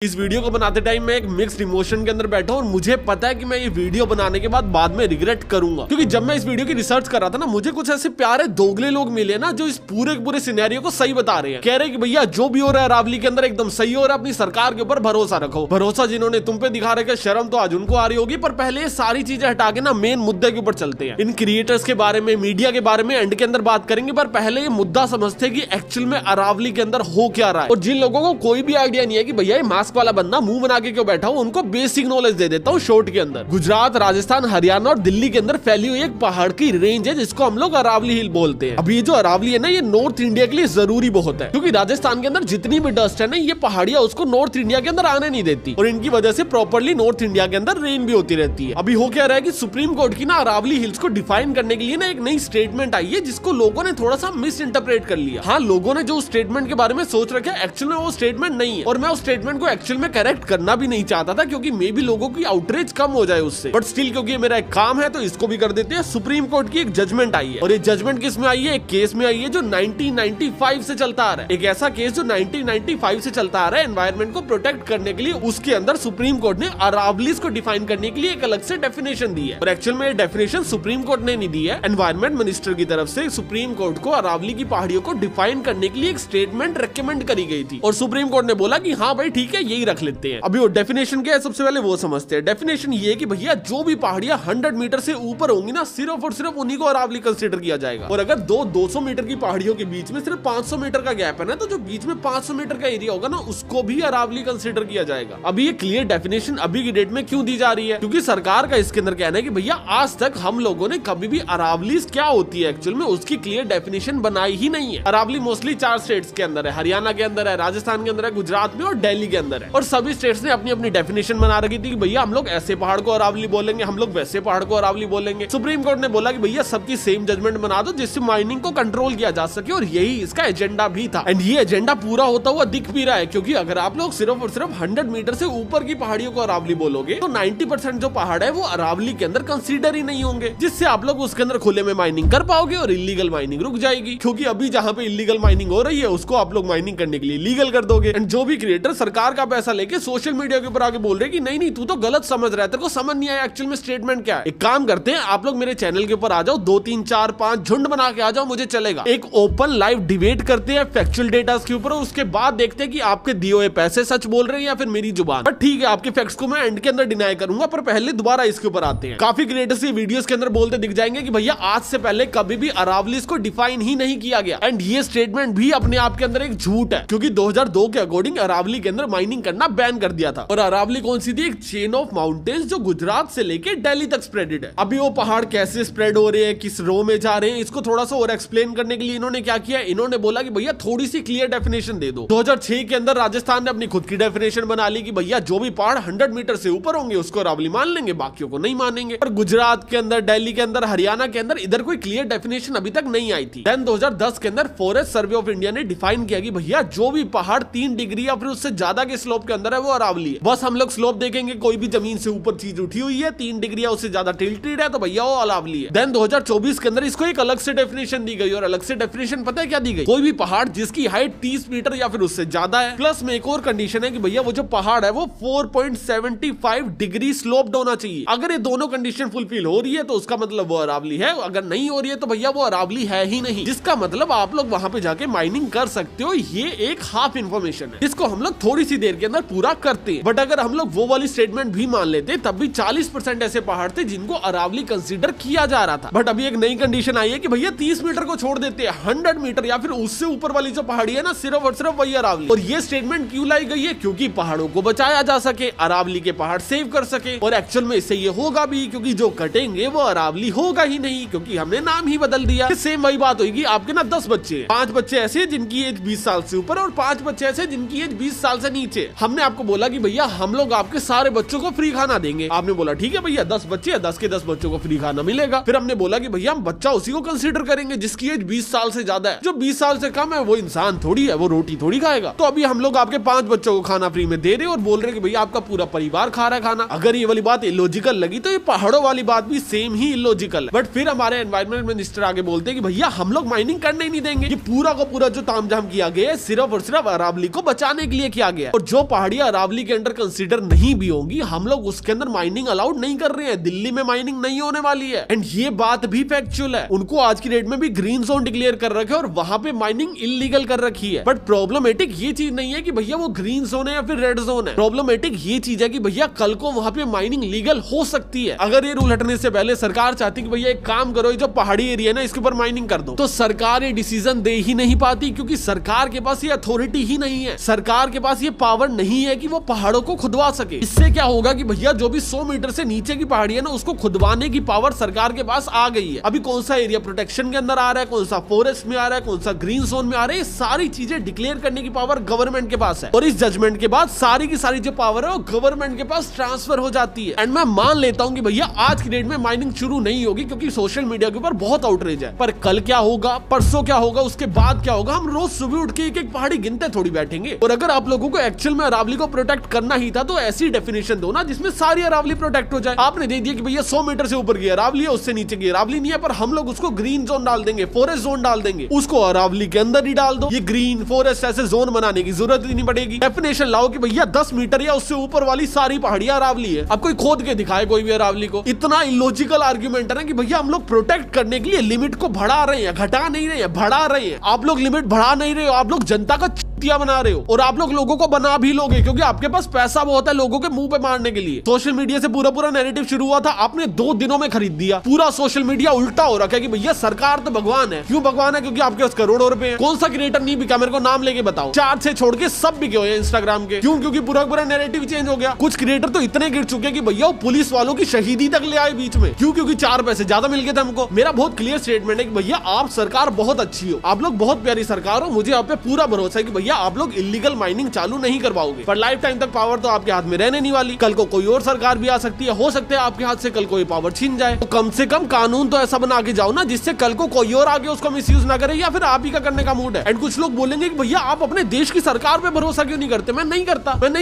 इस वीडियो को बनाते टाइम मैं एक मिक्स्ड इमोशन के अंदर बैठा हूं और मुझे पता है कि मैं ये वीडियो बनाने के बाद में रिग्रेट करूंगा, क्योंकि जब मैं इस वीडियो की रिसर्च कर रहा था ना, मुझे कुछ ऐसे प्यारे दोगले लोग मिले ना जो इस पूरे सिनेरियो को सही बता रहे हैं। कह रहे हैं कि भैया जो भी हो रहा है अरावली के अंदर एकदम सही हो रहा है, अपनी सरकार के ऊपर भरोसा रखो। भरोसा जिन्होंने तुम पे दिखा रखा, शर्म तो आज उनको आ रही होगी। पर पहले ये सारी चीजें हटा के ना मेन मुद्दे के ऊपर चलते हैं। इन क्रिएटर्स के बारे में, मीडिया के बारे में एंड के अंदर बात करेंगे, पर पहले ये मुद्दा समझते हैं कि एक्चुअल में अरावली के अंदर हो क्या रहा है। और जिन लोगों को कोई भी आइडिया नहीं है कि भैया ये मास्क वाला बंदा मुंह बना के क्यों बैठा हूं, उनको बेसिक नॉलेज दे देता हूं शॉर्ट के अंदर। गुजरात, राजस्थान, हरियाणा और दिल्ली के अंदर फैली हुई एक पहाड़ की रेंज है जिसको हम लोग अरावली हिल बोलते हैं। अभी ये जो अरावली है ना, ये नॉर्थ इंडिया के लिए जरूरी बहुत है, क्योंकि राजस्थान के अंदर जितनी भी डस्ट है ना, ये पहाड़ियां उसको नॉर्थ इंडिया के अंदर आने नहीं देती और इनकी वजह से प्रॉपर्ली नॉर्थ इंडिया के अंदर रेन भी होती रहती है। अभी हो क्या रहा है कि सुप्रीम कोर्ट की ना अरावली हिल्स को डिफाइन करने के लिए ना एक नई स्टेटमेंट आई है, जिसको लोगों ने थोड़ा सा मिस इंटरप्रेट कर लिया। हाँ, लोगों ने जो स्टेटमेंट के बारे में सोच रखा है, एक्चुअल में वो स्टेटमेंट नहीं है और मैं उस स्टेटमेंट को एक्चुअल में करेक्ट करना भी नहीं चाहता था, क्योंकि मे भी लोगों की आउटरीच कम हो जाए उससे। बट स्टिल क्योंकि ये मेरा एक काम है तो इसको भी कर देते हैं। सुप्रीम कोर्ट की एक जजमेंट आई है और ये जजमेंट किस में आई है? एक केस में आई है जो 1995 से चलता आ रहा है। एक ऐसा केस जो 1995 से चलता आ रहा है एनवायरमेंट को प्रोटेक्ट करने के लिए। उसके अंदर सुप्रीम कोर्ट ने अरावलीज को डिफाइन करने के लिए एक अलग से डेफिनेशन दी है और एक्चुअल में ये डेफिनेशन सुप्रीम कोर्ट ने नहीं दी है, एनवायरमेंट मिनिस्टर की तरफ से सुप्रीम कोर्ट को अरावली की पहाड़ियों को डिफाइन करने के लिए एक स्टेटमेंट रेकमेंड करी गई थी और सुप्रीम कोर्ट ने बोला कि हाँ भाई ठीक है, यही रख लेते हैं। अभी वो डेफिनेशन क्या है, सबसे पहले वो समझते हैं। डेफिनेशन ये है कि भैया जो भी पहाड़ियां 100 मीटर से ऊपर होंगी ना, सिर्फ और सिर्फ उन्हीं को अरावली कंसीडर किया जाएगा। और अगर 200 मीटर की पहाड़ियों के बीच में सिर्फ 500 मीटर का गैप है ना, तो जो बीच में 500 मीटर का एरिया होगा ना, उसको भी अरावली कंसीडर किया जाएगा। अभी ये क्लियर डेफिनेशन अभी की डेट में क्यों दी जा रही है? क्योंकि सरकार का इसके अंदर कहना है कि भैया आज तक हम लोगों ने कभी भी अरावली क्या होती है एक्चुअल में उसकी क्लियर डेफिनेशन बनाई ही नहीं है। अरावली मोस्टली 4 स्टेट्स के अंदर है, हरियाणा के अंदर है, राजस्थान के अंदर है, गुजरात में और दिल्ली के अंदर है। और सभी स्टेट्स ने अपनी अपनी डेफिनेशन बना रखी थी कि भैया हम लोग ऐसे पहाड़ को अरावली बोलेंगे, हम लोग वैसे पहाड़ को अरावली बोलेंगे। सुप्रीम कोर्ट ने बोला कि भैया सबकी सेम जजमेंट बना दो जिससे माइनिंग को कंट्रोल किया जा सके, और यही इसका एजेंडा भी था। एंड ये एजेंडा पूरा होता हुआ दिख भी रहा है, क्योंकि अगर आप लोग सिर्फ और सिर्फ 100 मीटर से ऊपर की पहाड़ियों को अरावली बोलोगे तो 90% जो पहाड़ है वो अरावली के अंदर कंसीडर ही नहीं होंगे, जिससे आप लोग उसके अंदर खुले में माइनिंग कर पाओगे और इलीगल माइनिंग रुक जाएगी। क्योंकि अभी जहाँ पे इलीगल माइनिंग हो रही है उसको आप लोग माइनिंग करने के लिए लीगल कर दोगे। एंड जो भी क्रिएटर सरकार का पैसा लेके सोशल मीडिया के ऊपर आके बोल रहे कि नहीं नहीं तू तो गलत समझ रहा है, तेरे को समझ नहीं आया एक्चुअल में स्टेटमेंट क्या है। एक काम करते हैं, आप लोग मेरे चैनल के ऊपर आ जाओ, 2 3 4 5 झुंड बना के आ जाओ, मुझे चलेगा। एक ओपन लाइव डिबेट करते हैं फैक्चुअल डेटा के ऊपर, उसके बाद देखते हैं कि आपके दिए हुए पैसे सच बोल रहे हैं या फिर मेरी जुबान। बट ठीक है, आपके फैक्ट्स को मैं एंड के अंदर डिनाई करूंगा, पर पहले दोबारा इसके ऊपर आते हैं। काफी क्रिएटर्स ये वीडियोस के अंदर बोलते दिख जाएंगे कि भैया आज से पहले कभी भी अरावलीज को डिफाइन ही नहीं किया गया। एंड ये स्टेटमेंट भी अपने आप के अंदर एक झूठ है, क्योंकि 2002 के अकॉर्डिंग अरावली के अंदर माइनिंग करना बैन कर दिया था। और अरावली कौन सी थी? एक चेन ऑफ माउंटेन्स जो गुजरात से लेके दिल्ली तक स्प्रेडेड है। अभी वो पहाड़ कैसे स्प्रेड हो रहे हैं, किस रो में जा रहे हैं, इसको थोड़ा सा और एक्सप्लेन करने के लिए इन्होंने क्या किया, इन्होंने बोला कि भैया थोड़ी सी क्लियर डेफिनेशन दे दो। 2006 के अंदर राजस्थान ने अपनी खुद की डेफिनेशन बना ली कि भैया जो भी पहाड़ 100 मीटर से ऊपर होंगे उसको अरावली मान लेंगे, बाकियों को नहीं मानेंगे। और गुजरात के अंदर, दिल्ली के अंदर, हरियाणा के अंदर इधर कोई क्लियर डेफिनेशन अभी तक नहीं आई थी। देन 2010 के अंदर फॉरेस्ट सर्वे ऑफ इंडिया ने डिफाइन किया कि भैया जो भी पहाड़ 3 डिग्री या फिर उससे ज्यादा के स्लोप के अंदर है वो अरावली है। बस हम लोग स्लोप देखेंगे, कोई भी जमीन से ऊपर चीज उठी हुई है 3 डिग्री या उससे ज्यादा टिल्टेड है तो भैया वो अरावली है। देन 2024 के अंदर इसको एक अलग से डेफिनेशन दी गई, और अलग से डेफिनेशन पता है क्या दी गई? कोई भी पहाड़ जिसकी हाइट 30 मीटर या फिर उससे ज्यादा है, प्लस में एक और कंडीशन है कि भैया वो जो पहाड़ है वो 4.75 डिग्री स्लोप्ड होना चाहिए। अगर ये दोनों कंडीशन फुलफिल हो रही है तो उसका मतलब वो अरावली है, अगर नहीं हो रही है तो भैया वो अरावली है ही नहीं, जिसका मतलब आप लोग वहां पे जाके माइनिंग कर सकते हो। ये एक हाफ इंफॉर्मेशन है जिसको हम लोग थोड़ी सी देर के अंदर पूरा करते हैं। बट अगर हम लोग वो वाली स्टेटमेंट भी मान लेते तब भी 40% ऐसे पहाड़ थे जिनको अरावली कंसीडर किया जा रहा था। बट अभी एक नई कंडीशन आई है कि भैया 30 मीटर को छोड़ देते हैं, 100 मीटर या फिर उससे ऊपर वाली जो पहाड़ी है ना, सिर्फ और सिर्फ वही अरावली। और ये स्टेटमेंट क्यों लाई गई है? क्योंकि पहाड़ों को बचाया जा सके, अरावली के पहाड़ सेव कर सके। और एक्चुअल में इससे ये होगा भी, क्योंकि जो कटेंगे वो अरावली होगा ही नहीं, क्योंकि हमने नाम ही बदल दिया। सेम वही बात होगी, आपके ना 10 बच्चे, 5 बच्चे ऐसे जिनकी एज 20 साल से ऊपर और 5 बच्चे ऐसे जिनकी एज 20 साल से नीचे। हमने आपको बोला कि भैया हम लोग आपके सारे बच्चों को फ्री खाना देंगे। आपने बोला ठीक है भैया, 10 बच्चे है, 10 के 10 बच्चों को फ्री खाना मिलेगा। फिर हमने बोला कि भैया हम बच्चा उसी को कंसीडर करेंगे जिसकी एज 20 साल से ज्यादा है। जो 20 साल से कम है वो इंसान थोड़ी है, वो रोटी थोड़ी खाएगा। तो अभी हम लोग आपके 5 बच्चों को खाना फ्री में दे रहे और बोल रहे कि भैया आपका पूरा परिवार खा रहा है खाना। अगर ये वाली बात इलॉजिकल लगी तो ये पहाड़ों वाली बात भी सेम ही इलॉजिकल है। बट फिर हमारे एनवायरमेंट मिनिस्टर आगे बोलते हैं कि भैया हम लोग माइनिंग करने ही नहीं देंगे। ये पूरा का पूरा जो तामझाम किया गया है सिर्फ और सिर्फ अरावली को बचाने के लिए किया गया। और जो पहाड़ियां अरावली के अंडर कंसीडर नहीं भी होंगी, हम लोग उसके अंदर माइनिंग अलाउड नहीं कर रहे हैं। दिल्ली में माइनिंग नहीं होने वाली है, एंड ये बात भी फैक्चुअल है। उनको आज की डेट में भी ग्रीन जोन डिक्लेयर कर रखे और वहां पे माइनिंग इलीगल कर रखी है। बट प्रॉब्लमेटिक ये चीज नहीं है कि भैया वो ग्रीन जोन है या फिर रेड जोन है। प्रॉब्लमेटिक ये चीज है कि भैया कल को वहां पे माइनिंग लीगल हो सकती है। अगर ये रूल हटने से पहले सरकार चाहती कि भैया एक काम करो, ये जो पहाड़ी एरिया है ना इसके ऊपर माइनिंग कर दो, तो सरकार ये डिसीजन दे ही नहीं पाती, क्योंकि सरकार के पास ये अथॉरिटी ही नहीं है। सरकार के पास ये पावर नहीं है कि वो पहाड़ों को खुदवा सके। इससे क्या होगा कि भैया जो भी 100 मीटर से नीचे की पहाड़ी है ना उसको खुदवाने की पावर सरकार के पास आ गई है। अभी कौन सा एरिया प्रोटेक्शन के अंदर आ रहा है, कौन सा फॉरेस्ट में आ रहा है, कौन सा ग्रीन जोन में आ रहा है, सारी चीजें डिक्लेयर करने की पावर गवर्नमेंट के पास है। और इस जजमेंट के बाद सारी की सारी जो पावर है वो गवर्नमेंट के पास ट्रांसफर हो जाती है। एंड मैं मान लेता हूं कि भैया आज की डेट में माइनिंग शुरू नहीं होगी, क्योंकि सोशल मीडिया के ऊपर बहुत आउटरीच है। पर कल क्या होगा, परसों क्या होगा, उसके बाद क्या होगा, हम रोज सुबह उठ के एक एक पहाड़ी गिनते थोड़ी बैठेंगे। और अगर आप लोगों को एक्चुअल में अरावली को प्रोटेक्ट करना ही था तो ऐसी डेफिनेशन दो ना जिसमें सारी अरावली प्रोटेक्ट हो जाए। आपने दे दिया कि भैया 100 मीटर से ऊपर की अरावली है, उससे नीचे की अरावली नहीं है, पर हम लोग उसको ग्रीन जोन डाल देंगे, फॉरेस्ट जोन डाल देंगे, उसको अरावली के अंदर ही डाल दो। ये ग्रीन फॉरेस्ट ऐसे जोन बनाने की जरूरत ही नहीं पड़ेगी। डेफिनेशन लाओ कि भैया 10 मीटर या उससे ऊपर वाली सारी पहाड़ियां अरावली है। अब कोई खोद के दिखाए कोई भी अरावली को। इतना इलॉजिकल आर्ग्यूमेंट है ना कि भैया हम लोग प्रोटेक्ट करने के लिए लिमिट को बढ़ा रहे हैं, घटा नहीं रहे हैं, बढ़ा रहे हैं। आप लोग लिमिट बढ़ा नहीं रहे हो, आप लोग जनता का बना रहे हो। और आप लोगों को बना भी लोगे, क्योंकि आपके पास पैसा बहुत है लोगों के मुंह पे मारने के लिए। सोशल मीडिया से पूरा नैरेटिव शुरू हुआ था, आपने 2 दिनों में खरीद दिया। पूरा सोशल मीडिया उल्टा हो रखा है कि भैया सरकार तो भगवान है। क्यों भगवान है? क्योंकि आपके पास करोड़ों रुपए हैं। कौन सा क्रिएटर नहीं बिका, मेरे को नाम लेके बताओ। 4 से छोड़ के सब बिके हुए इंस्टाग्राम के। क्यों? क्योंकि पूरा नैरेटिव चेंज हो गया। कुछ क्रिएटर तो इतने गिर चुके कि भैया वो पुलिस वालों की शहीदी तक ले आए बीच में। क्यों? क्योंकि 4 पैसे ज्यादा मिल गए थे हमको। मेरा बहुत क्लियर स्टेटमेंट है कि भैया आप सरकार बहुत अच्छी हो, आप लोग बहुत प्यारी सरकार हो। मुझे आप पे पूरा भरोसा है कि भैया आप लोग इलीगल माइनिंग चालू नहीं करवाओगे, पर लाइफ टाइम तक पावर तो आपके हाथ में रहने नहीं वाली। कल को कोई और सरकार भी आ सकती है, हो सकता है आपके हाथ से कल कोई पावर छीन जाए। तो कम से कम कानून तो ऐसा बना के जाओ ना जिससे कल को कोई और आगे उसको मिसयूज ना करे, या फिर आप ही का करने का मूड है। एंड कुछ लोग बोलेंगे कि भैया आप अपने देश की सरकार पे भरोसा क्यों नहीं करते? मैं नहीं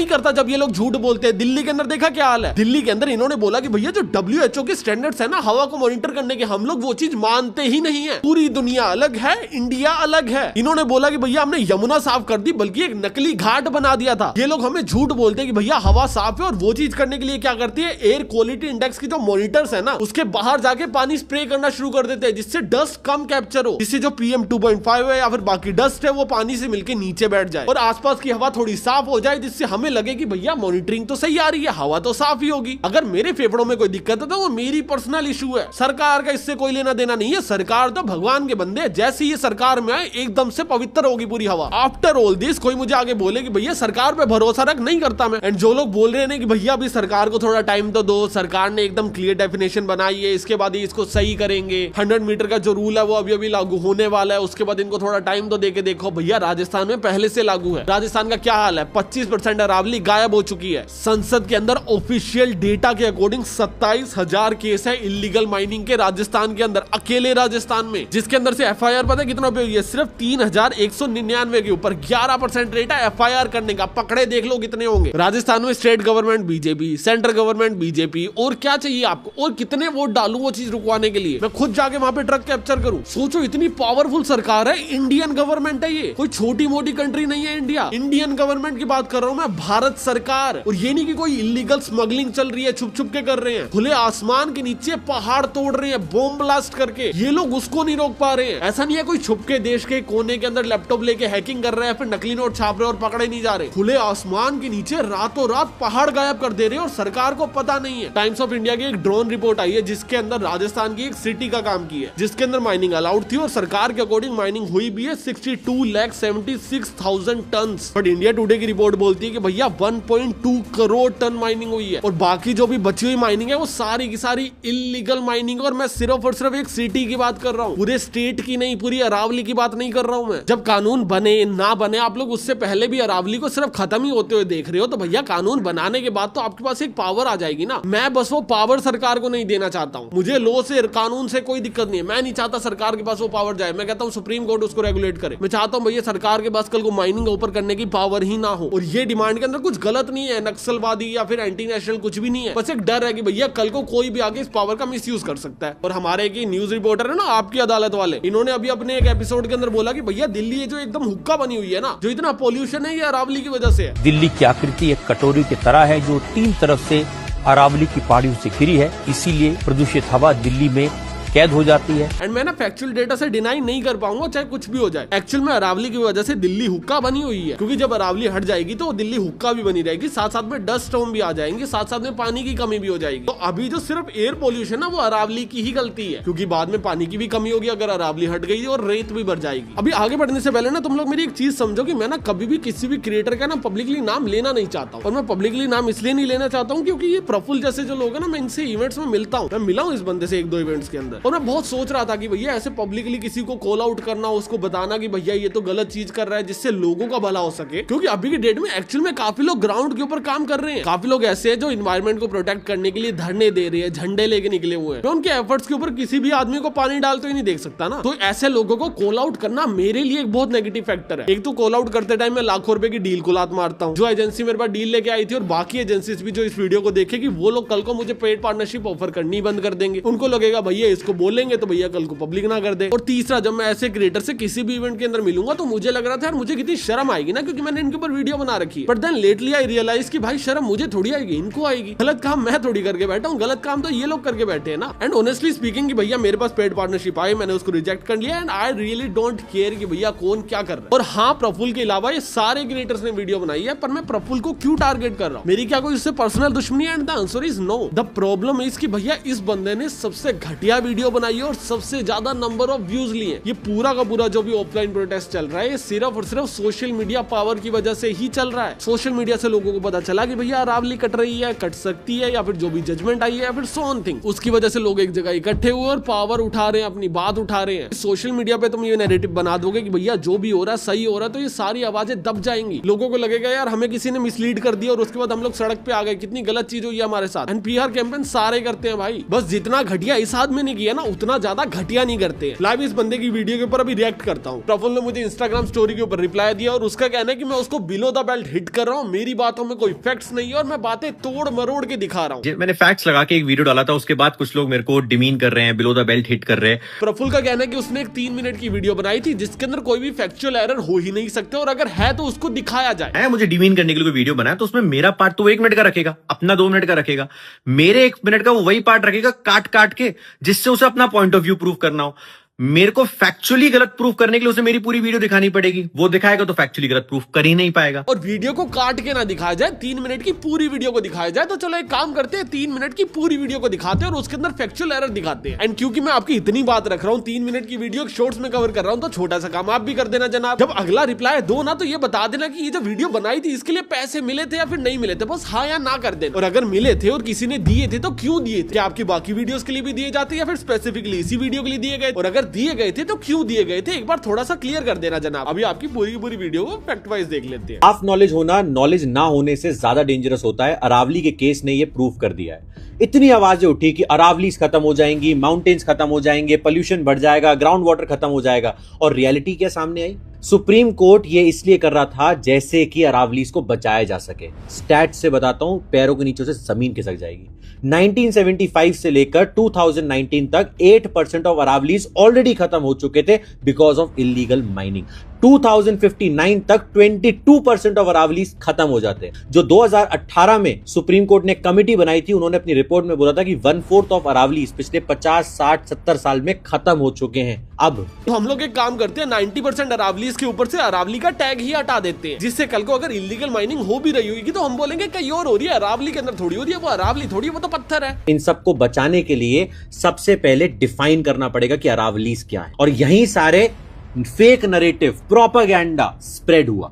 करता। जब ये लोग झूठ बोलते हैं, दिल्ली के अंदर देखा क्या हाल है। दिल्ली के अंदर इन्होंने बोला कि भैया जो WHO के स्टैंडर्ड्स है ना हवा को मॉनिटर करने के, हम लोग वो चीज मानते ही नहीं है। पूरी दुनिया अलग है, इंडिया अलग है। इन्होंने बोला कि भैया हमने यमुना साफ कर दी, बल्कि एक नकली घाट बना दिया था। ये लोग हमें झूठ बोलते हैं कि भैया हवा साफ है, और वो चीज करने के लिए क्या करती है, एयर क्वालिटी इंडेक्स की जो मॉनिटर्स है ना उसके बाहर जाके पानी स्प्रे करना शुरू कर देते हैं, जिससे डस्ट कम कैप्चर हो, जिससे जो PM 2.5 है या फिर बाकी डस्ट है वो पानी से मिलकर नीचे बैठ जाए और आसपास की हवा थोड़ी साफ हो जाए, जिससे हमें लगे कि भैया मॉनिटरिंग तो सही आ रही है, हवा तो साफ ही होगी। अगर मेरे फेफड़ों में कोई दिक्कत है तो वो मेरी पर्सनल इशू है, सरकार का इससे कोई लेना देना नहीं है। सरकार तो भगवान के बंदे, जैसे ये सरकार में आए एकदम से पवित्र होगी पूरी हवा। आफ्टर ऑल दिस कोई मुझे आगे बोले कि भैया सरकार पे भरोसा रख, नहीं करता मैं। एंड जो लोग बोल रहे हैं कि भैया अभी सरकार को थोड़ा टाइम तो दो, सरकार ने एकदम क्लियर डेफिनेशन बनाई है, इसके बाद इसको सही करेंगे, 100 मीटर का जो रूल है वो अभी लागू होने वाला है, उसके बाद इनको थोड़ा टाइम तो देके देखो। भैया राजस्थान में पहले से लागू है। राजस्थान का क्या हाल है, 25% अरावली गायब हो चुकी है। संसद के अंदर ऑफिशियल डेटा के अकॉर्डिंग 27,000 केस है इलीगल माइनिंग के राजस्थान के अंदर, अकेले राजस्थान में, जिसके अंदर से FIR पता है कितना पे हुई है, सिर्फ 3199 के ऊपर 11% रेट है FIR करने का। पकड़े देख लो कितने होंगे। राजस्थान में state government BJP, central government BJP, और क्या चाहिए आपको, और कितने वोट डालूं वो चीज रुकवाने के लिए? मैं खुद जाके वहां पे ट्रक कैप्चर करूं? सोचो इतनी पावरफुल सरकार है, इंडियन गवर्नमेंट है, ये कोई छोटी मोटी कंट्री नहीं है इंडिया। इंडियन गवर्नमेंट की बात कर रहा हूं मैं, भारत सरकार। और ये नहीं कि कोई इलीगल स्मगलिंग चल रही है, छुप छुप के कर रहे हैं, खुले आसमान के नीचे पहाड़ तोड़ रहे हैं बॉम्ब ब्लास्ट करके, ये लोग उसको नहीं रोक पा रहे हैं। ऐसा नहीं है कोई छुप के देश के कोने के अंदर लैपटॉप लेके हैकिंग कर रहे हैं, फिर नकली नोट छाप रहे और पकड़े नहीं जा रहे। खुले आसमान के नीचे रातों रात पहाड़ गायब कर दे रहे हैं और सरकार को पता नहीं है। टाइम्स ऑफ इंडिया की एक ड्रोन रिपोर्ट आई है जिसके अंदर राजस्थान की एक सिटी का काम की है, जिसके अंदर माइनिंग अलाउड थी और सरकार के अकॉर्डिंग माइनिंग हुई भी है 62,76,000 टन। बट इंडिया टुडे की रिपोर्ट बोलती है कि भैया 1.2 करोड़ टन माइनिंग हुई है, और बाकी जो भी बची हुई माइनिंग है वो सारी की सारी इलीगल माइनिंग। और मैं सिर्फ और सिर्फ एक सिटी की बात कर रहा हूँ, पूरे स्टेट की नहीं, पूरी अरावली की बात नहीं कर रहा हूँ मैं। जब कानून बने ना बने, आप लोग उससे पहले भी अरावली को सिर्फ खत्म ही होते हुए देख रहे हो, तो भैया कानून बनाने के बाद तो आपके पास एक पावर आ जाएगी ना। मैं बस वो पावर सरकार को नहीं देना चाहता हूँ। मुझे लॉ से, कानून से कोई दिक्कत नहीं है, मैं नहीं चाहता सरकार के पास वो पावर जाए। मैं कहता हूँ सुप्रीम कोर्ट उसको रेगुलेट करे। मैं चाहता हूँ भैया सरकार के पास कल को माइनिंग ऊपर करने की पावर ही ना हो। और ये डिमांड के अंदर कुछ गलत नहीं है, नक्सलवादी या फिर एंटी नेशनल कुछ भी नहीं है, बस एक डर है कि भैया कल को कोई भी आगे इस पावर का मिसयूज कर सकता है। और हमारे की न्यूज रिपोर्टर है ना आपकी अदालत वाले, इन्होंने अभी अपने एक एपिसोड के अंदर बोला कि भैया दिल्ली ये जो एकदम हुक्का बनी हुई है ना, जो इतना पोल्यूशन है ये अरावली की वजह से है। दिल्ली की आकृति एक कटोरी की तरह है जो 3 तरफ से अरावली की पहाड़ियों से घिरी है, इसीलिए प्रदूषित हवा दिल्ली में कैद हो जाती है। एंड मैं ना फैक्चुअल डेटा से डिनाई नहीं कर पाऊंगा चाहे कुछ भी हो जाए। एक्चुअल में अरावली की वजह से दिल्ली हुक्का बनी हुई है, क्योंकि जब अरावली हट जाएगी तो दिल्ली हुक्का भी बनी रहेगी, साथ साथ में डस्ट स्टॉर्म भी आ जाएंगे, साथ साथ में पानी की कमी भी हो जाएगी। तो अभी जो सिर्फ एयर पोल्यूशन है वो अरावली की ही गलती है, क्योंकि बाद में पानी की भी कमी होगी अगर अरावली हट गई और रेत भी बढ़ जाएगी। अभी आगे बढ़ने से पहले ना तुम लोग मेरी एक चीज समझो कि मैं ना कभी भी किसी भी क्रिएटर का ना पब्लिकली नाम लेना नहीं चाहता हूँ। और मैं पब्लिकली नाम इसलिए नहीं लेना चाहता हूँ क्योंकि ये प्रफुल्ल जैसे जो लोग हैं ना, मैं इनसे इवेंट्स में मिलता हूँ, मैं मिला हूँ इस बंदे से 1-2 इवेंट्स के अंदर, और मैं बहुत सोच रहा था कि भैया ऐसे पब्लिकली किसी को कॉल आउट करना, उसको बताना कि भैया ये तो गलत चीज कर रहा है, जिससे लोगों का भला हो सके। क्योंकि अभी की डेट में एक्चुअल में काफी लोग ग्राउंड के ऊपर काम कर रहे हैं, काफी लोग ऐसे हैं जो इन्वायरमेंट को प्रोटेक्ट करने के लिए धरने दे रहे हैं, झंडे लेके निकले हुए हैं। मैं उनके एफर्ट्स के ऊपर किसी भी आदमी को पानी डालते ही नहीं देख सकता ना। तो ऐसे लोगों को कॉल आउट करना मेरे लिए एक बहुत नेगेटिव फैक्टर है। एक तो कॉल आउट करते टाइम मैं लाखों रुपए की डील को लात मारता हूँ। जो एजेंसी मेरे पास डील लेके आई थी और बाकी एजेंसीज भी जो इस वीडियो को देखेगी, वो लोग कल को मुझे पेड पार्टनरशिप ऑफर करनी बंद कर देंगे। उनको लगेगा भैया इसको बोलेंगे तो भैया कल को पब्लिक ना कर दे। और तीसरा, जब मैं ऐसे क्रिएटर से किसी भी इवेंट के अंदर मिलूंगा तो मुझे लग रहा था यार मुझे कितनी शर्म आएगी ना, क्योंकि मैंने इनके ऊपर वीडियो बना रखी है। But then lately I realise कि भाई शर्म मुझे थोड़ी आएगी, इनको आएगी। गलत काम मैं थोड़ी करके बैठा हूँ, गलत काम तो ये लोग करके बैठे हैं ना। एंड ऑनेस्टली स्पीकिंग कि भैया मेरे पास पेड पार्टनरशिप आई, मैंने उसको रिजेक्ट कर लिया and I really don't care कि भैया कौन क्या कर रहा है। और हाँ, प्रफुल्ल के अलावा ये सारे क्रिएटर्स ने वीडियो बनाई है, पर मैं प्रफुल्ल को क्यों टारगेट कर रहा हूँ? मेरी क्या कोई उससे पर्सनल दुश्मनी है? And the answer is no. The problem is कि भैया इस बंदे ने सबसे घटिया वीडियो बनाई है और सबसे ज्यादा नंबर ऑफ व्यूज लिए। ये पूरा का पूरा जो भी ऑफलाइन प्रोटेस्ट चल रहा है ये सिर्फ और सिर्फ सोशल मीडिया पावर की वजह से ही चल रहा है। सोशल मीडिया से लोगों को पता चला कि भैया अरावली कट रही है, कट सकती है, या फिर जो भी जजमेंट आई है, या फिर सो ऑन थिंग, उसकी वजह से लोग एक जगह इकट्ठे हुए और पावर उठा रहे हैं, अपनी बात उठा रहे हैं। सोशल मीडिया पे तुम ये नैरेटिव बना दोगे कि भैया जो भी हो रहा है सही हो रहा है, तो ये सारी आवाजें दब जाएंगी। लोगों को लगेगा यार हमें किसी ने मिसलीड कर दिया और उसके बाद हम लोग सड़क पे आ गए, कितनी गलत चीज हुई है हमारे साथ। एंड पीआर कैंपेन सारे करते हैं भाई, बस जितना घटिया इस आदमी ने किया ना उतना ज्यादा घटिया नहीं करते हैं। लाइव इस बंदे की वीडियो के ऊपर अभी रिएक्ट करता हूँ। प्रफुल्ल ने मुझे इंस्टाग्राम स्टोरी के ऊपर रिप्लाई दिया और उसका कहना है कि मैं उसको बिलो द बेल्ट हिट कर रहा हूँ, मेरी बातों में कोई फैक्ट्स नहीं है और मैं बातें तोड़ मरोड़ के दिखा रहा हूँ। मैंने फैक्ट्स लगा के एक वीडियो डाला था, उसके बाद कुछ लोग मेरे को डिमीन कर रहे हैं, बिलो द बेल्ट हिट कर रहे हैं। प्रफुल्ल का कहना है कि उसने एक 3 मिनट की वीडियो बनाई थी जिसके अंदर कोई भी फैक्चुअल एरर हो ही नहीं सकते, और अगर है तो उसको दिखाया जाए। मुझे डिमीन करने के लिए वीडियो बनाया तो उसमें मेरा पार्ट तो 1 मिनट का रखेगा, अपना 2 मिनट का रखेगा, मेरे 1 मिनट का वो वही पार्ट रखेगा काट काट के, जिससे उसे अपना पॉइंट ऑफ व्यू प्रूव करना हो। मेरे को फैक्चुअली गलत प्रूफ करने के लिए उसे मेरी पूरी वीडियो दिखानी पड़ेगी, वो दिखाएगा तो फैक्चुअली गलत प्रूफ कर ही नहीं पाएगा। और वीडियो को काट के ना दिखाया जाए, 3 मिनट की पूरी वीडियो को दिखाया जाए। तो चलो एक काम करते हैं, 3 मिनट की पूरी वीडियो को दिखाते हैं और उसके अंदर फैक्चुअल एरर दिखाते हैं। एंड क्योंकि मैं आपकी इतनी बात रख रहा हूँ, 3 मिनट की वीडियो शॉर्ट्स में कवर कर रहा हूँ, तो छोटा सा काम आप भी कर देना जनाब। जब अगला रिप्लाई दो ना तो ये बता देना कि ये जो वीडियो बनाई थी इसके लिए पैसे मिले थे या फिर नहीं मिले थे, बस हाँ या ना कर देना। और अगर मिले थे और किसी ने दिए थे तो क्यों दिए थे? क्या आपकी बाकी वीडियोस के लिए भी दिए जाते या फिर स्पेसिफिकली इसी वीडियो के लिए दिए गए? और अगर दिए गए थे तो क्यों दिए गए थे, एक बार थोड़ा सा क्लियर कर देना जनाब। अभी आपकी पूरी वीडियो को फैक्ट वाइज देख लेते हैं। हाफ नॉलेज होना नॉलेज ना होने से ज्यादा डेंजरस होता है। अरावली के केस ने यह प्रूव कर दिया है। इतनी आवाजें उठी कि अरावलीज खत्म हो जाएंगी, माउंटेन्स खत्म हो जाएंगे, पोल्यूशन बढ़ जाएगा, ग्राउंड वाटर खत्म हो जाएगा, और रियलिटी क्या सामने आई? सुप्रीम कोर्ट ये इसलिए कर रहा था जैसे कि अरावलीज को बचाया जा सके। स्टैट से बताता हूं, पैरों के नीचे से जमीन खिसक जाएगी। 1975 से लेकर 2019 तक 8% ऑफ अरावलीज ऑलरेडी खत्म हो चुके थे बिकॉज ऑफ इलीगल माइनिंग। 2059 तक 22% ऑफ अरावलीज खत्म हो जाते हैं। जो 2018 में सुप्रीम कोर्ट ने कमिटी बनाई थी, उन्होंने अपनी रिपोर्ट में बोला था कि 1/4 ऑफ अरावलीज पिछले 50, 60, 70 साल में खत्म हो चुके हैं। अब तो हम लोग एक काम करते हैं, 90% अरावलीज के ऊपर से अरावली का टैग ही हटा देते हैं, जिससे कल को अगर इलीगल माइनिंग हो भी रही होगी तो हम बोलेंगे कहीं और हो रही है, अरावली के अंदर थोड़ी हो रही है, वो अरावली थोड़ी, वो तो पत्थर है। इन सबको बचाने के लिए सबसे पहले डिफाइन करना पड़ेगा कि अरावलीज क्या है, और यही सारे फेक नरेटिव, प्रोपेगेंडा स्प्रेड हुआ।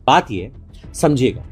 बात ये समझिएगा,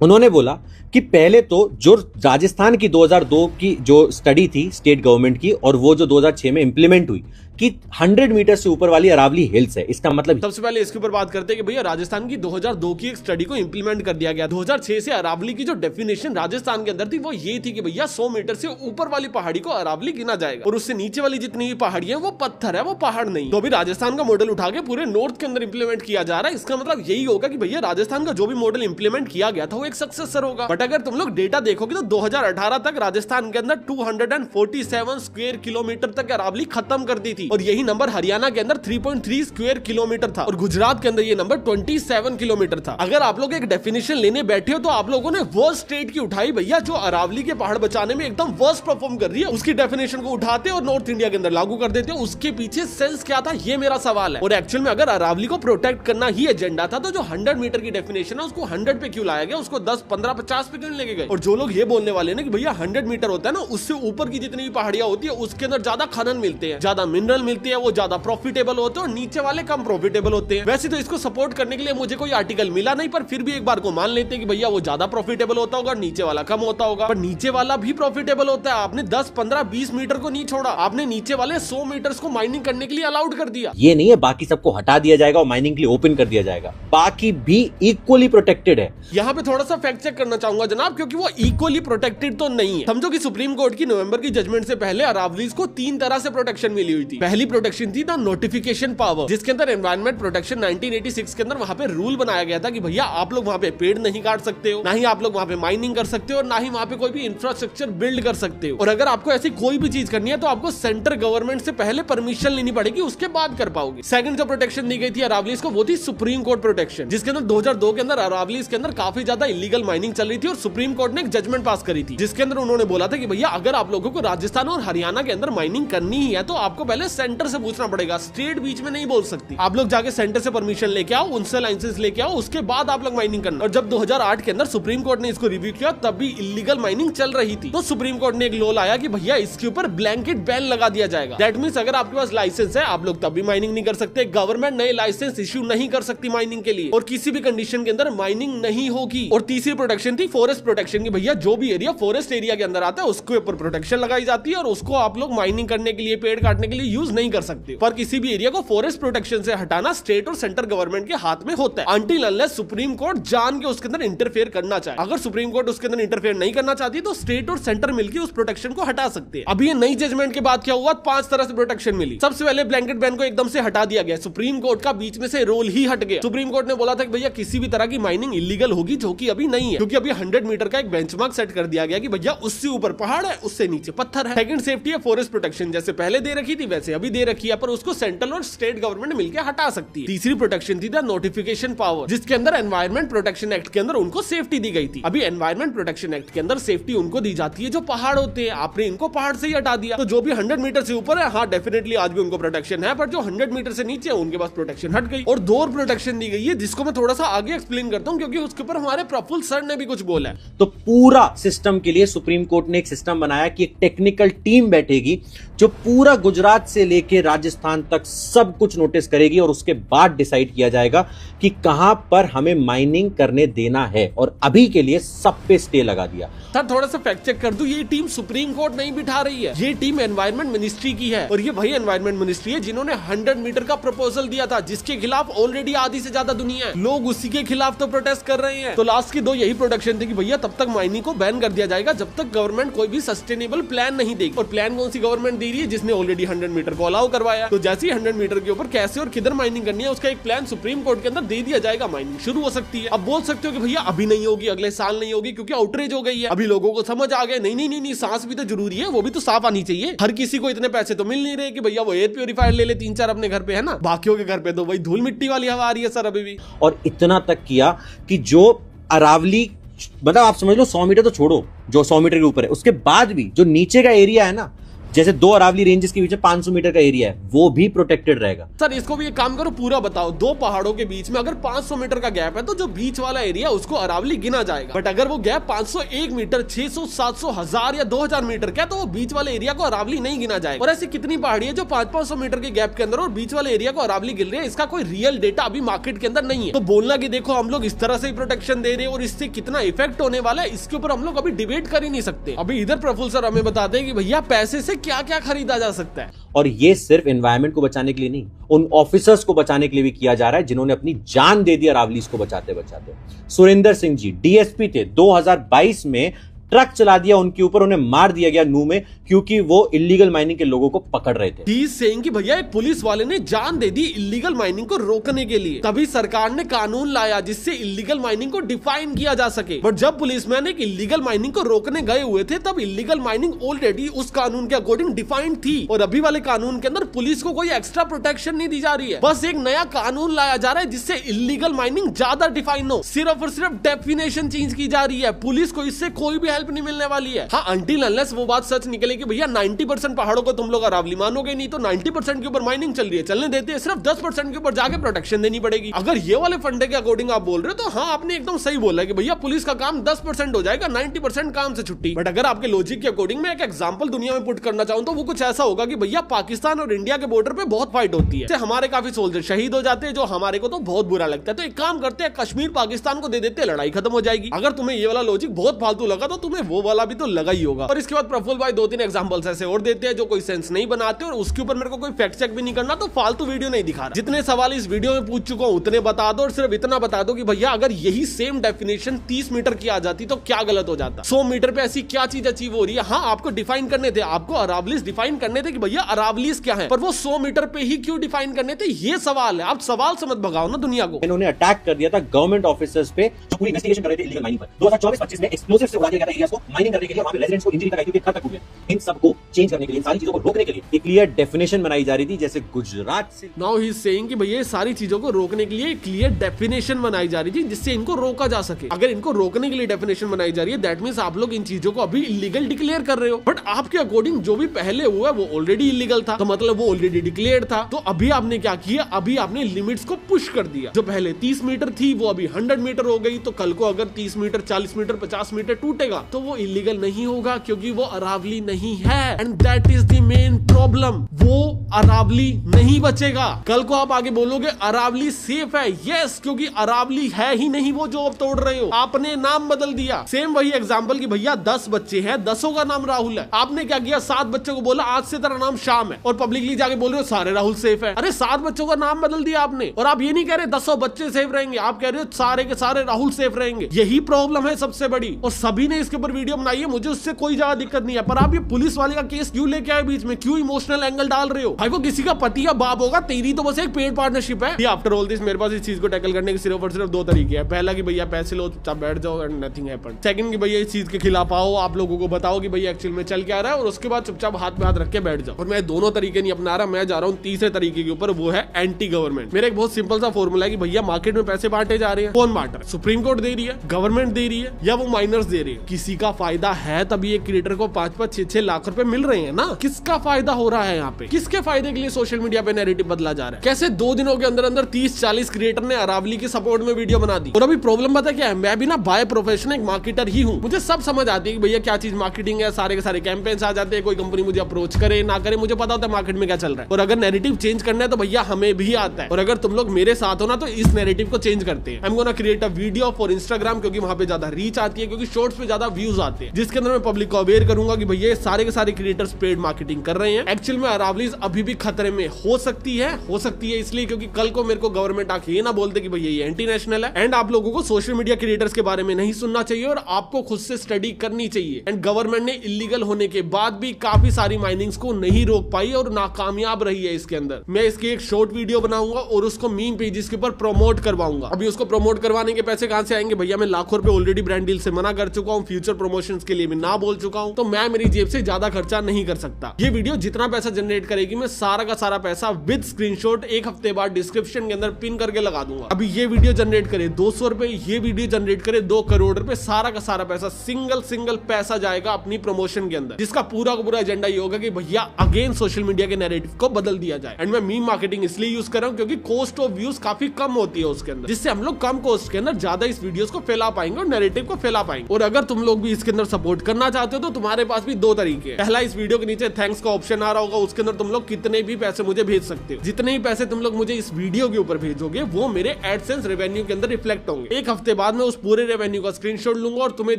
उन्होंने बोला कि पहले तो जो राजस्थान की 2002 की जो स्टडी थी स्टेट गवर्नमेंट की, और वो जो 2006 में इंप्लीमेंट हुई कि 100 मीटर से ऊपर वाली अरावली हिल्स है, इसका मतलब सबसे पहले इसके ऊपर बात करते हैं कि भैया राजस्थान की 2002 की एक स्टडी को इंप्लीमेंट कर दिया गया। 2006 से अरावली की जो डेफिनेशन राजस्थान के अंदर थी वो ये थी कि भैया 100 मीटर से ऊपर वाली पहाड़ी को अरावली गिना जाएगा, और उससे नीचे वाली जितनी भी पहाड़ी है वो पत्थर है, वो पहाड़ नहीं। तो अभी राजस्थान का मॉडल उठा के पूरे नॉर्थ के अंदर इंप्लीमेंट किया जा रहा है। इसका मतलब यही होगा कि भैया राजस्थान का जो भी मॉडल इंप्लीमेंट किया गया था वो एक सक्सेसर होगा। बट अगर तुम लोग डेटा देखोगे तो 2018 तक राजस्थान के अंदर 247 स्क्वायर किलोमीटर तक अरावली खत्म कर दी थी। थी और यही नंबर हरियाणा के अंदर 3.3 स्क्वायर किलोमीटर था और गुजरात के अंदर ये नंबर 27 किलोमीटर था। अगर आप लोग एक डेफिनेशन लेने बैठे हो तो आप लोगों ने वर्स्ट स्टेट की उठाई भैया, जो अरावली के पहाड़ बचाने में एकदम वर्स्ट परफॉर्म कर रही है, उसकी डेफिनेशन को उठाते और नॉर्थ इंडिया के अंदर लागू कर देते हो। उसके पीछे सेंस क्या था, ये मेरा सवाल है। और एक्चुअल में अगर अरावली को प्रोटेक्ट करना ही एजेंडा था तो जो 100 मीटर की डेफिनेशन है उसको 100 पे क्यों लाया गया, उसको 10, 15, 50 पे क्यों लेके गए। और जो लोग ये बोलने वाले ना कि भैया 100 मीटर होता है ना, उससे ऊपर की जितनी भी पहाड़ियां होती है उसके अंदर ज्यादा खनन मिलते हैं, ज्यादा मिनरल मिलती है, वो ज्यादा प्रॉफिटेबल होते हैं और नीचे वाले कम प्रॉफिटेबल होते हैं। वैसे तो इसको सपोर्ट करने के लिए मुझे कोई आर्टिकल मिला नहीं, पर फिर भी एक बार को मान लेते हैं कि भैया वो ज्यादा प्रॉफिटेबल होता होगा, नीचे वाला कम होता होगा। पर नीचे वाला भी प्रॉफिटेबल होता है। आपने 10, 15, 20 मीटर को नहीं छोड़ा, आपने नीचे वाले 100 मीटर्स को माइनिंग करने के लिए अलाउड कर दिया। ये नहीं है बाकी सबको हटा दिया जाएगा और माइनिंग के लिए ओपन कर दिया जाएगा, बाकी भी इक्वली प्रोटेक्टेड है। यहाँ पे थोड़ा सा फैक्ट चेक करना चाहूंगा जनाब, क्योंकि वो इक्वली प्रोटेक्टेड तो नहीं है। समझो कि सुप्रीम कोर्ट की नवंबर की जजमेंट से पहले अरावलीज को 3 तरह से प्रोटेक्शन मिली हुई थी। पहली प्रोटेक्शन थी द नोटिफिकेशन पावर, जिसके अंदर एनवायरमेंट प्रोटेक्शन 1986 के अंदर वहां पे रूल बनाया गया था कि भैया आप लोग वहां पे पेड़ नहीं काट सकते हो, ना ही आप लोग वहां पे माइनिंग कर सकते हो, और ना ही वहां पे कोई भी इंफ्रास्ट्रक्चर बिल्ड कर सकते हो। और अगर आपको ऐसी कोई भी चीज करनी है तो आपको सेंट्रल गवर्नमेंट से पहले परमिशन लेनी पड़ेगी, उसके बाद कर पाओगे। सेकंड जो प्रोटेक्शन दी गई थी अरावलीज को वो थी सुप्रीम कोर्ट प्रोटेक्शन, जिसके अंदर 2002 के अंदर अरावलीज के अंदर काफी ज्यादा इलीगल माइनिंग चल रही थी और सुप्रीम कोर्ट ने एक जजमेंट पास करी थी, जिसके अंदर उन्होंने बोला था कि भैया अगर आप लोगों को राजस्थान और हरियाणा के अंदर माइनिंग करनी ही है तो आपको पहले सेंटर से पूछना पड़ेगा, स्टेट बीच में नहीं बोल सकती। आप लोग जाके सेंटर से परमिशन लेके आओ, उनसे लाइसेंस लेके आओ, उसके बाद आप लोग माइनिंग करना। और जब 2008 के अंदर सुप्रीम कोर्ट ने इसको रिव्यू किया तब भी इलीगल माइनिंग चल रही थी, तो सुप्रीम कोर्ट ने एक लॉ लाया कि भैया इसके ऊपर ब्लैंकेट बैन लगा दिया जाएगा। दैट मींस अगर आपके पास लाइसेंस है आप लोग तब भी माइनिंग नहीं कर सकते, गवर्नमेंट नए लाइसेंस इश्यू नहीं कर सकती माइनिंग के लिए, और किसी भी कंडीशन के अंदर माइनिंग नहीं होगी। और तीसरी प्रोटेक्शन थी फॉरेस्ट प्रोटेक्शन की, भैया जो भी एरिया फॉरेस्ट एरिया के अंदर आता है उसके ऊपर प्रोटेक्शन लगाई जाती है और उसको आप लोग माइनिंग करने के लिए, पेड़ काटने के लिए यूज नहीं कर सकते। पर किसी भी एरिया को फॉरेस्ट प्रोटेक्शन से हटाना स्टेट और सेंट्रल गवर्नमेंट के हाथ में होता है, अनटिल अनलेस सुप्रीम कोर्ट जान के उसके अंदर इंटरफेयर करना चाहे। अगर सुप्रीम कोर्ट उसके अंदर इंटरफेयर नहीं करना चाहती तो स्टेट और सेंटर मिलकर उस प्रोटेक्शन को हटा सकते हैं। अभी ये नई जजमेंट के बाद क्या हुआ, 5 तरह से प्रोटेक्शन मिली। सबसे पहले ब्लैंकेट बैन को एकदम से हटा दिया गया, सुप्रीम कोर्ट का बीच में से रोल ही हट गया। सुप्रीम कोर्ट ने बोला था कि भैया किसी भी तरह की माइनिंग इलीगल होगी, जो कि अभी नहीं है, क्योंकि अभी 100 मीटर का एक बेंचमार्क सेट कर दिया गया कि भैया उससे ऊपर पहाड़ है, उससे नीचे पत्थर है। सेकंड सेफ्टी है फॉरेस्ट प्रोटेक्शन, जैसे पहले दे रखी थी वैसे अभी दे रखी है, पर उसको सेंट्रल और स्टेट गवर्नमेंट मिलकर हटा सकती है। तीसरी प्रोटेक्शन थी द नोटिफिकेशन पावर, जिसके अंदर एनवायरमेंट प्रोटेक्शन एक्ट के अंदर उनको सेफ्टी दी गई थी। अभी एनवायरमेंट प्रोटेक्शन एक्ट के अंदर सेफ्टी उनको दी जाती है जो पहाड़ होते हैं, आपने इनको पहाड़ से ही हटा दिया। तो जो भी 100 मीटर से ऊपर है, हाँ डेफिनेटली आज भी उनको प्रोटेक्शन है, पर जो 100 मीटर से नीचे है उनके पास प्रोटेक्शन हट गई। और 2 प्रोटेक्शन दी गई है, जिसको मैं थोड़ा सा आगे एक्सप्लेन करता हूँ, क्योंकि उसके ऊपर हमारे प्रफुल्ल सर ने भी कुछ बोला है। तो पूरा सिस्टम के लिए सुप्रीम कोर्ट ने एक सिस्टम बनाया कि एक टेक्निकल टीम बैठेगी जो पूरा गुजरात से लेकर राजस्थान तक सब कुछ नोटिस करेगी और उसके बाद डिसाइड किया जाएगा कि कहां पर हमें माइनिंग करने देना है। और अभी के लिए सब पे स्टे लगा दिया। सर थोड़ा सा फैक्ट चेक कर दूं, ये टीम सुप्रीम कोर्ट नहीं बिठा रही है, ये टीम एनवायरमेंट मिनिस्ट्री की है। और ये वही एनवायरमेंट मिनिस्ट्री है जिन्होंने 100 मीटर का प्रपोजल दिया था, जिसके खिलाफ ऑलरेडी आधी से ज्यादा दुनिया है, लोग उसी के खिलाफ तो प्रोटेस्ट कर रहे हैं। तो लास्ट की 2 यही प्रोटेक्शन थी कि भैया तब तक माइनिंग को बैन कर दिया जाएगा जब तक गवर्नमेंट कोई भी सस्टेनेबल प्लान नहीं देगी। और प्लान कौन सी गवर्नमेंट दे रही है, जिसने ऑलरेडी 100 मीटर को अलाउ करवाया। तो जैसे ही 100 मीटर के ऊपर कैसे और किधर माइनिंग करनी है उसका एक प्लान सुप्रीम कोर्ट के अंदर दे दिया जाएगा, माइनिंग शुरू हो सकती है। अब बोल सकते हो कि भैया अभी नहीं होगी, अगले साल नहीं होगी, क्योंकि आउटरीच हो गई है। अभी लोगों को समझ आ गया, नहीं सांस भी तो जरूरी है, वो भी तो साफ आनी चाहिए। हर किसी को इतने पैसे तो मिल नहीं रहे कि भैया वो एयर प्योरीफायर ले ले 3-4 अपने घर पे, है ना। बाकियों के घर पे तो वही धूल मिट्टी वाली हवा आ रही है सर अभी भी। और इतना तक किया कि जो अरावली, मतलब आप समझ लो 100 मीटर तो छोड़ो, जो 100 मीटर के ऊपर है उसके बाद भी जो नीचे का एरिया है ना, जैसे 2 अरावली रेंजेस के बीच 500 मीटर का एरिया है, वो भी प्रोटेक्टेड रहेगा। सर इसको भी एक काम करो, पूरा बताओ, 2 पहाड़ों के बीच में अगर 500 मीटर का गैप है तो जो बीच वाला एरिया उसको अरावली गिना जाएगा। बट अगर वो गैप 501 मीटर, 600, 700, 1000 या 2000 मीटर का है तो वो बीच वाले एरिया को अरावली नहीं गिना जाएगा। और ऐसी कितनी पहाड़ी है जो 500-500 मीटर के गैप के अंदर और बीच वाले एरिया को अरावली गिन रही है, इसका कोई रियल डेटा अभी मार्केट के अंदर नहीं है। तो बोलना कि देखो हम लोग इस तरह से प्रोटेक्शन दे रहे हैं और इससे कितना इफेक्ट होने वाला है, इसके ऊपर हम लोग अभी डिबेट कर ही नहीं सकते। अभी इधर प्रफुल्ल सर हमें बताते हैं कि भैया पैसे से क्या क्या खरीदा जा सकता है। और ये सिर्फ एनवायरनमेंट को बचाने के लिए नहीं, उन ऑफिसर्स को बचाने के लिए भी किया जा रहा है जिन्होंने अपनी जान दे दी अरावलीज को बचाते बचाते। सुरेंद्र सिंह जी डीएसपी थे, 2022 में ट्रक चला दिया उनके ऊपर, उन्हें मार दिया गया नू में, क्योंकि वो इलीगल माइनिंग के लोगों को पकड़ रहे थे। ही इज सेइंग कि भैया एक पुलिस वाले ने जान दे दी इलीगल माइनिंग को रोकने के लिए, तभी सरकार ने कानून लाया जिससे इलीगल माइनिंग को डिफाइन किया जा सके। बट जब पुलिसमैन एक इलीगल माइनिंग को रोकने गए हुए थे तब इलीगल माइनिंग ऑलरेडी उस कानून के अकॉर्डिंग डिफाइंड थी, और अभी वाले कानून के अंदर पुलिस को कोई एक्स्ट्रा प्रोटेक्शन नहीं दी जा रही है। बस एक नया कानून लाया जा रहा है जिससे इलीगल माइनिंग ज्यादा डिफाइन हो, सिर्फ और सिर्फ डेफिनेशन चेंज की जा रही है। पुलिस को इससे कोई भी हेल्प नहीं मिलने वाली है। हाँ, अंटिल अनलेस वो बात सच निकले कि भैया 90% पहाड़ों को तुम लोग अरावली मानोगे नहीं, तो 90% के ऊपर माइनिंग चल रही है, चलने देते हैं, सिर्फ 10% के ऊपर जाके प्रोटेक्शन देनी पड़ेगी। अगर ये वाले फंडे के अकॉर्डिंग आप बोल रहे हो तो हाँ, आपने एकदम सही बोला कि भैया पुलिस का काम 10% हो जाएगा, 90% काम से छुट्टी। बट अगर आपके लॉजिक के अकॉर्डिंग मैं एक एग्जांपल दुनिया में पुट करना चाहूं तो वो कुछ ऐसा होगा कि भैया पाकिस्तान और इंडिया के बॉर्डर पे बहुत फाइट होती है, हमारे काफी सोल्जर शहीद हो जाते हैं, जो हमारे को तो बहुत बुरा लगता है। तो एक काम करते हैं, कश्मीर पाकिस्तान को दे देते हैं, लड़ाई खत्म हो जाएगी। अगर तुम्हें ये वाला लॉजिक बहुत फालतू लगा तो तुम्हें वो वाला भी तो लगा ही होगा। और इसके बाद प्रफुल्ल भाई 2-3 एग्जांपल्स ऐसे और देते हैं जो कोई सेंस नहीं बनाते, और उसके ऊपर मेरे को कोई फैक्ट चेक भी नहीं करना, तो फालतू वीडियो नहीं दिखा रहा। जितने सवाल इस वीडियो में पूछ चुका हूं उतने बता दो, और सिर्फ इतना बता दो कि भैया अगर यही सेम डेफिनेशन 30 मीटर की आ जाती तो क्या गलत हो जाता। 100 मीटर पे ऐसी क्या चीज अचीव हो रही है। हाँ, आपको डिफाइन करने थे, आपको अरावलीज डिफाइन करने थे कि भैया अरावलीज क्या है, पर वो 100 मीटर पे ही क्यों डिफाइन करने थे, ये सवाल है। आप सवाल से मत भगाओ ना दुनिया को। इन्होंने अटैक कर दिया था गवर्नमेंट ऑफिसर्स पे जो पूरी इन्वेस्टिगेशन कर रहे थे इलीगल माइनिंग पर। 2024-25 में एक्सप्लोसिव से उड़ा दिया गया था एरियाज को माइनिंग करने के लिए, वहां पे रेजिडेंट्स को इंजरी तक आई थी, खतरनाक हो गया। इन सब को चेंज करने के लिए, इन सारी चीजों को रोकने के लिए एक क्लियर डेफिनेशन बनाई जा रही थी, जैसे गुजरात से। नाउ ही इज सेइंग कि भैया सारी चीजों को रोकने के लिए क्लियर डेफिनेशन बनाई जा रही थी जिससे इनको रोका जा सके। अगर इनको रोकने के लिए डेफिनेशन बनाई जा रही है, दैट मींस आप लोग इन चीजों को अभी इलीगल डिक्लेयर कर रहे हो। बट आपके अकॉर्डिंग जो भी पहले हुआ वो ऑलरेडी इलीगल था, तो मतलब वो ऑलरेडी डिक्लेयर था। तो अभी आपने क्या किया, अभी आपने लिमिट्स को पुश कर दिया। जो पहले 30 मीटर थी वो अभी 100 मीटर हो गई, तो कल को अगर 30 मीटर, 40 मीटर, 50 मीटर टूटेगा तो वो इलीगल नहीं होगा, क्योंकि वो अरावली नहीं है। And that is the main problem, वो अरावली नहीं बचेगा। कल को आप आगे बोलोगे अरावली सेफ है, यस, क्योंकि अरावली है ही नहीं वो जो अब तोड़ रहे हो, आपने नाम बदल दिया। सेम वही एग्जांपल कि भैया 10 बच्चे हैं, 10 का नाम राहुल है, आपने क्या किया, 7 बच्चों को बोला आज से तेरा नाम श्याम है, और पब्लिकली जाके बोल रहे हो सारे राहुल सेफ है। अरे 7 बच्चों का नाम बदल दिया आपने, और आप ये नहीं कह रहे 10 बच्चे सेफ रहेंगे, आप कह रहे हो सारे के सारे राहुल सेफ रहेंगे। यही प्रॉब्लम है सबसे बड़ी, और सभी ने इसके ऊपर वीडियो बनाई है, मुझे उससे कोई ज्यादा दिक्कत नहीं है। पर आप ये पुलिस वाले का केस क्यों लेके आए बीच में, क्यों इमोशनल एंगल डाल रहे हो? भाई वो किसी का पति या बाप होगा, तेरी तो बस एक पेड पार्टनरशिप है। आफ्टर ऑल दिस मेरे पास इस चीज को टैकल करने के सिर्फ और सिर्फ 2 तरीके हैं। पहला कि भैया पैसे लो, चुपचाप बैठ जाओ एंड नथिंग हैपेंड। सेकंड कि भैया इस चीज के खिलाफ आओ, आप लोगों को बताओ कि भैया एक्चुअल में चल क्या रहा है, और उसके बाद चुपचाप हाथ में हाथ रख के बैठ जाओ। और मैं दोनों तरीके नहीं अपना रहा, मैं जा रहा हूँ तीसरे तरीके के ऊपर, वो है एंटी गवर्नमेंट। मेरा एक बहुत सिंपल सा फॉर्मूला है कि भैया मार्केट में पैसे बांटे जा रहे हैं, कौन बांट रहा है? सुप्रीम कोर्ट दे रही है, गवर्नमेंट दे रही है, या वो माइनर्स दे रही है? किसी का फायदा है तभी एक क्रिएटर को 5-5, 6-6 लाख रुपए मिल रहे हैं ना। किसका फायदा हो रहा है यहाँ पे? किसके फायदे के लिए सोशल मीडिया पे नैरेटिव बदला जा रहा है? कैसे 2 दिनों के अंदर अंदर 30-40 क्रिएटर ने अरावली के सपोर्ट में वीडियो बना दी। और अभी प्रॉब्लम पता क्या है, मैं भी ना बाय प्रोफेशन एक मार्केटर ही हूँ, मुझे सब समझ आती है कि भैया क्या चीज मार्केटिंग है, सारे के सारे कैंपेन्स आ जाते हैं, कोई कंपनी मुझे अप्रोच करे ना करे, मुझे पता होता है मार्केट में क्या चल रहा है। और अगर नैरेटिव चेंज करना है तो भैया हमें भी आता है, और अगर तुम लोग मेरे साथ हो ना तो इस नैरेटिव को चेंज करते हैं। I am gonna create a video for Instagram, क्योंकि वहां पे ज्यादा रीच आती है, क्योंकि शॉर्ट्स पे ज्यादा व्यूज आते हैं, जिसके अंदर मैं पब्लिक को अवेयर करूंगा कि भैया सारे के सारे क्रिएटर्स पेड मार्केटिंग कर रहे हैं। एक्चुअल में अरावलीज अभी भी खतरे में हो सकती है इसलिए क्योंकि कल को मेरे को गवर्नमेंट आके ये ना बोलते कि भैया ये एंटी नेशनल है। एंड आप लोगों को सोशल मीडिया क्रिएटर्स के बारे में नहीं सुनना चाहिए, और आपको खुद से स्टडी करनी चाहिए। एंड गवर्नमेंट ने इलीगल होने के बाद भी काफी सारी माइनिंग्स को नहीं रोक पाई और नाकामयाब रही है इसके अंदर। मैं इसकी एक शॉर्ट वीडियो बनाऊंगा और उसको मीम पेजेस के ऊपर प्रमोट करवाऊंगा। अभी उसको प्रमोट करवाने के पैसे कहां से आएंगे भैया? मैं लाखों रुपए ऑलरेडी ब्रांड डील से मना कर चुका हूं, फ्यूचर प्रमोशंस के लिए मैं ना बोल चुका हूं, तो मैं मेरी जेब से ज्यादा खर्चा नहीं कर सकता। ये वीडियो जितना पैसा जनरेट करेगी, मैं सारा का सारा पैसा विद स्क्रीनशॉट 1 हफ्ते बाद डिस्क्रिप्शन के अंदर पिन करके लगा दूंगा। अभी ये वीडियो जनरेट करे 200 रुपए, ये वीडियो जनरेट करे 2 करोड़ रुपए, सारा का सारा पैसा सिंगल पैसा जाएगा अपनी प्रमोशन के अंदर, जिसका पूरा का पूरा एजेंडा ये होगा कि भैया अगेन सोशल मीडिया के नैरेटिव को बदल दिया जाए। एंड मैं मीम मार्केटिंग इसलिए यूज कर रहा हूं क्योंकि कॉस्ट ऑफ व्यूज काफी कम होती है उसके अंदर, जिससे हम लोग कम कॉस्ट के अंदर ज्यादा इस वीडियोस को फैला पाएंगे और नैरेटिव को फैला पाएंगे। और अगर तुम लोग भी इसके अंदर सपोर्ट करना चाहते हो तो तुम्हारे पास भी 2 तरीके हैं। पहला, इस वीडियो के नीचे थैंक्स का ऑप्शन आ रहा होगा, उसके अंदर तुम लोग कितने भी पैसे मुझे भेज सकते हो। जितने ही पैसे तुम लोग मुझे इस वीडियो के ऊपर भेजोगे वो मेरे एडसेंस रेवेन्यू के अंदर रिफ्लेक्ट होंगे। 1 हफ्ते बाद मैं उस पूरे रेवेन्यू का स्क्रीनशॉट लूंगा और तुम्हें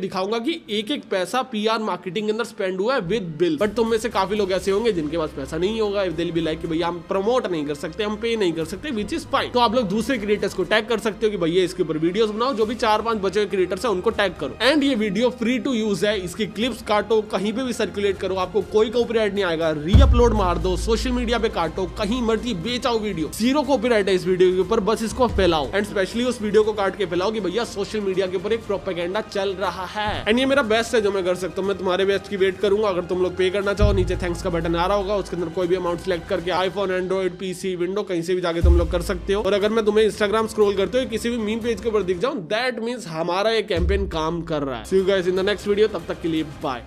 दिखाऊंगा कि एक पैसा पीआर मार्केटिंग के अंदर स्पेंड हुआ है विद बिल। बट तुम में से काफी लोग ऐसे होंगे जिनके पास पैसा नहीं होगा, दिल भी लाइक कि भैया हम प्रमोट नहीं कर सकते, हम पे नहीं कर सकते, विच इज फाइन। तो आप लोग दूसरे क्रिएटर्स को टैग कर सकते हो कि भैया इसके ऊपर वीडियोस बनाओ, जो भी 4-5 बचे हुए क्रिएटर्स हैं उनको टैग करो। एंड ये वीडियो फ्री टू यूज है, इसकी क्लिप्स काटो, कहीं पे भी सर्कुलेट करो, आपको कोई कॉपीराइट नहीं आएगा। रीअपलोड मार दो, सोशल मीडिया पे काटो, कहीं मर्जी बेचाओ वीडियो, जीरो कॉपीराइट है इस वीडियो के ऊपर, बस इसको फैलाओ एंड स्पेशली उस वीडियो को काट के फैलाओ कि भैया सोशल मीडिया के ऊपर एक प्रोपेगेंडा चल रहा है। एंड ये मेरा बेस्ट है जो मैं कर सकता हूँ, मैं तुम्हारे बेस्ट की वेट करूंगा। अगर तुम लोग पे करना चाहो, नीचे थैंक्स का बटन आ रहा होगा, उसके अंदर कोई भी अमाउंट सिलेक्ट करके आईफोन, एंड्रॉइड, पीसी, विंडो कहीं से भी जाके तुम लोग कर सकते हो। और अगर मैं तुम्हें इंस्टाग्राम स्क्रॉल करते हो किसी भी मीम पेज के ऊपर दिख जाऊं, दैट मींस हमारा ये कैंपेन काम कर रहा है। See you guys in the next video, तब तक के लिए बाय।